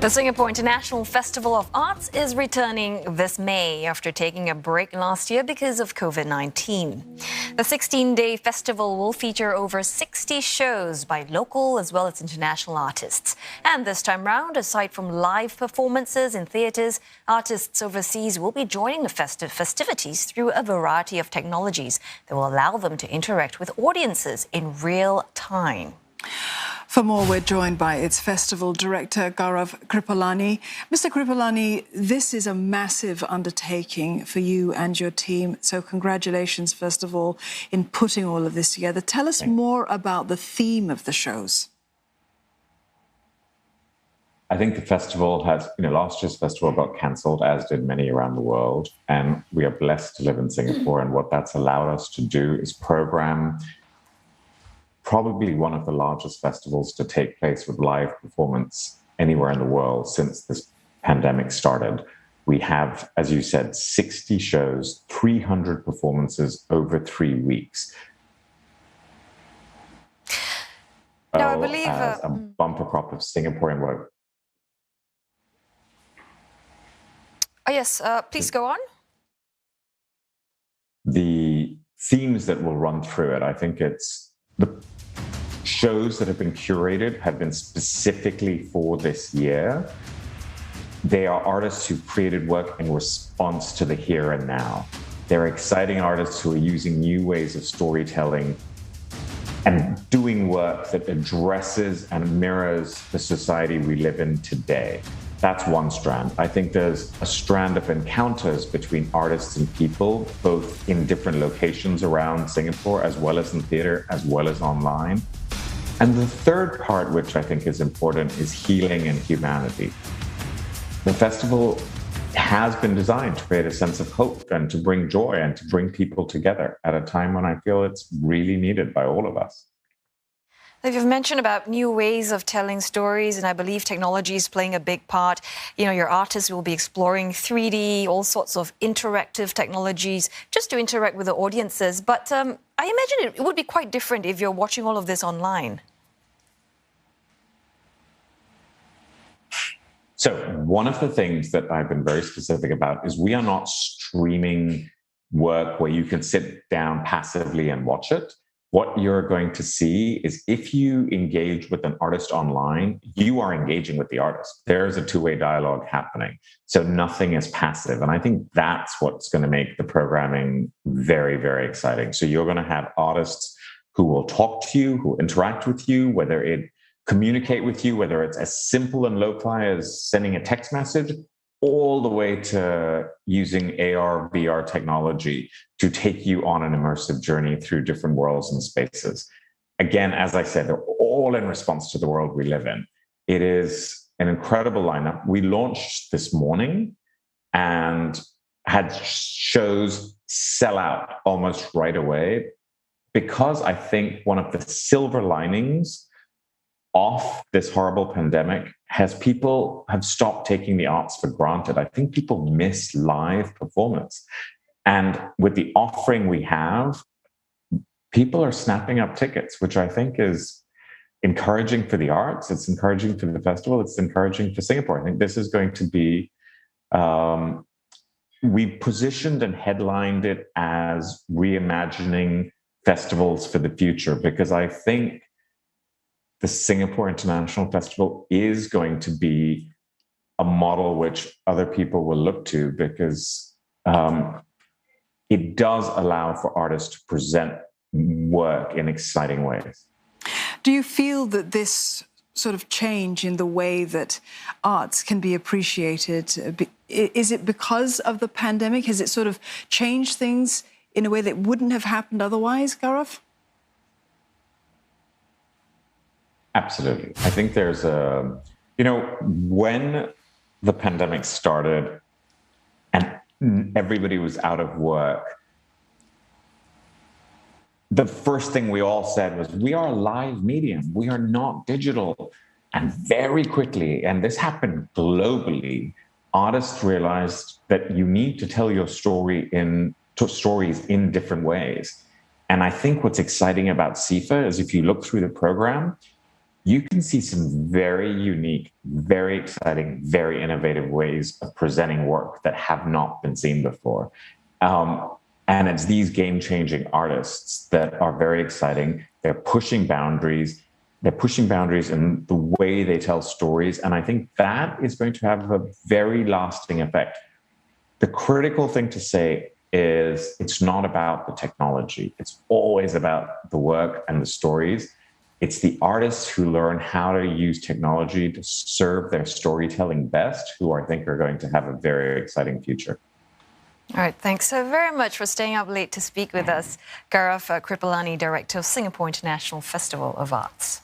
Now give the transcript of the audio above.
The Singapore International Festival of Arts is returning this May after taking a break last year because of COVID-19. The 16-day festival will feature over 60 shows by local as well as international artists. And this time round, aside from live performances in theatres, artists overseas will be joining the festivities through a variety of technologies that will allow them to interact with audiences in real time. For more, we're joined by its festival director, Gaurav Kripalani. Mr. Kripalani, this is a massive undertaking for you and your team. So congratulations, first of all, in putting all of this together. Tell us more about the theme of the shows. I think the festival has, last year's festival got cancelled, as did many around the world. And we are blessed to live in Singapore. And what that's allowed us to do is program probably one of the largest festivals to take place with live performance anywhere in the world since this pandemic started. We have, as you said, 60 shows, 300 performances over 3 weeks. Now, I believe as a bumper crop of Singaporean work. Oh, yes, please go on. The themes that will run through it, I think it's the shows that have been curated have been specifically for this year. They are artists who created work in response to the here and now. They're exciting artists who are using new ways of storytelling and doing work that addresses and mirrors the society we live in today. That's one strand. I think there's a strand of encounters between artists and people, both in different locations around Singapore, as well as in theater, as well as online. And the third part, which I think is important, is healing and humanity. The festival has been designed to create a sense of hope and to bring joy and to bring people together at a time when I feel it's really needed by all of us. You've mentioned about new ways of telling stories, and I believe technology is playing a big part. Your artists will be exploring 3D, all sorts of interactive technologies, just to interact with the audiences. But I imagine it would be quite different if you're watching all of this online. So one of the things that I've been very specific about is we are not streaming work where you can sit down passively and watch it. What you're going to see is if you engage with an artist online, you are engaging with the artist. There's a two-way dialogue happening. So nothing is passive. And I think that's what's going to make the programming very, very exciting. So you're going to have artists who will talk to you, who interact with you, whether it communicate with you, whether it's as simple and lo-fi as sending a text message, all the way to using AR, VR technology to take you on an immersive journey through different worlds and spaces. Again, as I said, they're all in response to the world we live in. It is an incredible lineup. We launched this morning and had shows sell out almost right away because I think one of the silver linings off this horrible pandemic has people have stopped taking the arts for granted. I think people miss live performance. And with the offering we have, people are snapping up tickets, which I think is encouraging for the arts. It's encouraging for the festival. It's encouraging for Singapore. I think this is going to be, we positioned and headlined it as reimagining festivals for the future, because I think the Singapore International Festival is going to be a model which other people will look to, because it does allow for artists to present work in exciting ways. Do you feel that this sort of change in the way that arts can be appreciated, is it because of the pandemic? Has it sort of changed things in a way that wouldn't have happened otherwise, Gaurav? Absolutely. I think there's when the pandemic started and everybody was out of work, the first thing we all said was, we are a live medium. We are not digital. And very quickly, and this happened globally, artists realized that you need to tell your stories in different ways. And I think what's exciting about SIFA is if you look through the program, you can see some very unique, very exciting, very innovative ways of presenting work that have not been seen before. And it's these game-changing artists that are very exciting. They're pushing boundaries. They're pushing boundaries in the way they tell stories. And I think that is going to have a very lasting effect. The critical thing to say is it's not about the technology. It's always about the work and the stories. It's the artists who learn how to use technology to serve their storytelling best who I think are going to have a very exciting future. All right, thanks so very much for staying up late to speak with us. Gaurav Kripalani, Director of Singapore International Festival of Arts.